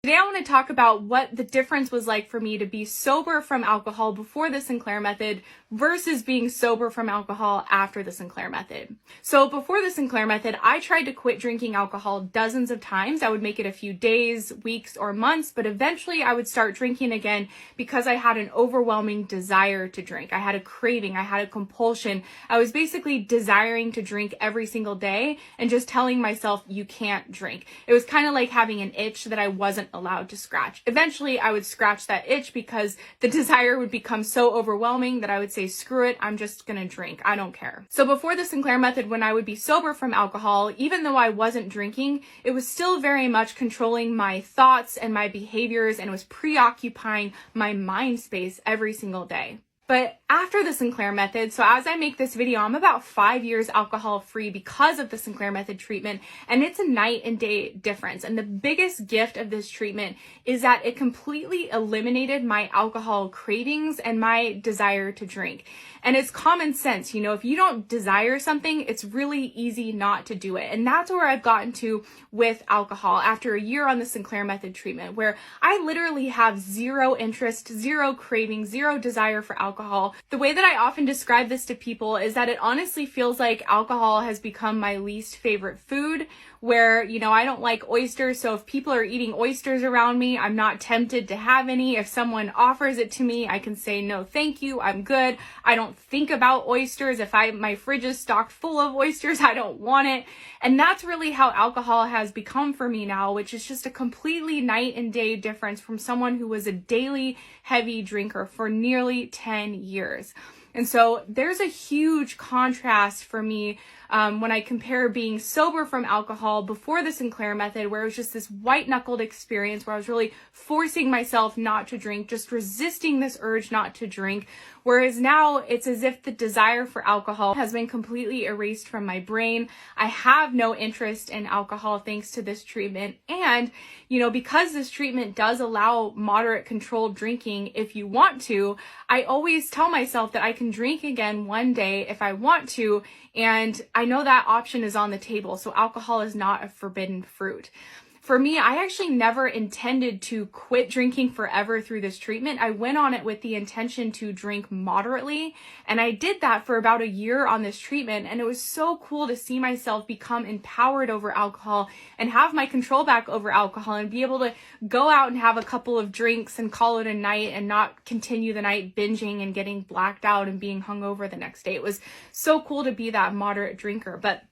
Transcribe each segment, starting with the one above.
Today I want to talk about what the difference was like for me to be sober from alcohol before the Sinclair Method versus being sober from alcohol after the Sinclair Method. So before the Sinclair Method, I tried to quit drinking alcohol dozens of times. I would make it a few days, weeks, or months, but eventually I would start drinking again because I had an overwhelming desire to drink. I had a craving, I had a compulsion. I was basically desiring to drink every single day and just telling myself, you can't drink. It was kind of like having an itch that I wasn't allowed to scratch. Eventually, I would scratch that itch because the desire would become so overwhelming that I would say, screw it, I'm just gonna drink. I don't care. So before the Sinclair Method, when I would be sober from alcohol, even though I wasn't drinking, it was still very much controlling my thoughts and my behaviors, and it was preoccupying my mind space every single day. But after the Sinclair Method, so as I make this video, I'm about 5 years alcohol free because of the Sinclair Method treatment, and it's a night and day difference. And the biggest gift of this treatment is that it completely eliminated my alcohol cravings and my desire to drink. And it's common sense, you know, if you don't desire something, it's really easy not to do it. And that's where I've gotten to with alcohol after a year on the Sinclair Method treatment, where I literally have zero interest, zero craving, zero desire for alcohol. The way that I often describe this to people is that it honestly feels like alcohol has become my least favorite food, where, you know, I don't like oysters, so if people are eating oysters around me, I'm not tempted to have any. If someone offers it to me, I can say, no, thank you, I'm good. I don't think about oysters. If my fridge is stocked full of oysters, I don't want it. And that's really how alcohol has become for me now, which is just a completely night and day difference from someone who was a daily heavy drinker for nearly 10 years. And so there's a huge contrast for me when I compare being sober from alcohol before the Sinclair Method, where it was just this white-knuckled experience where I was really forcing myself not to drink, just resisting this urge not to drink. Whereas now it's as if the desire for alcohol has been completely erased from my brain. I have no interest in alcohol thanks to this treatment. And, you know, because this treatment does allow moderate controlled drinking if you want to, I always tell myself that I can drink again one day if I want to. And I know that option is on the table. So alcohol is not a forbidden fruit. For me, I actually never intended to quit drinking forever through this treatment. I went on it with the intention to drink moderately, and I did that for about a year on this treatment, and it was so cool to see myself become empowered over alcohol and have my control back over alcohol and be able to go out and have a couple of drinks and call it a night and not continue the night binging and getting blacked out and being hungover the next day. It was so cool to be that moderate drinker. But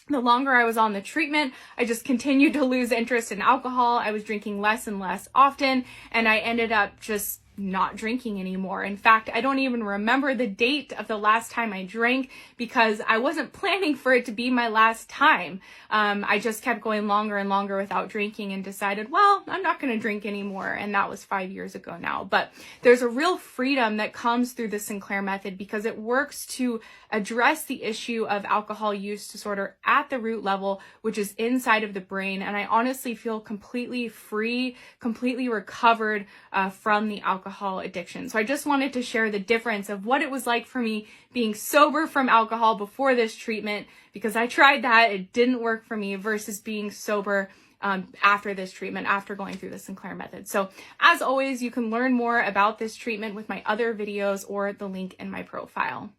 the longer I was on the treatment, I just continued to lose interest in alcohol. I was drinking less and less often, and I ended up just not drinking anymore. In fact, I don't even remember the date of the last time I drank because I wasn't planning for it to be my last time. I just kept going longer and longer without drinking and decided, well, I'm not going to drink anymore. And that was 5 years ago now. But there's a real freedom that comes through the Sinclair Method because it works to address the issue of alcohol use disorder at the root level, which is inside of the brain. And I honestly feel completely free, completely recovered from the alcohol addiction. So I just wanted to share the difference of what it was like for me being sober from alcohol before this treatment, because I tried that, it didn't work for me, versus being sober after this treatment, after going through the Sinclair Method. So as always, you can learn more about this treatment with my other videos or the link in my profile.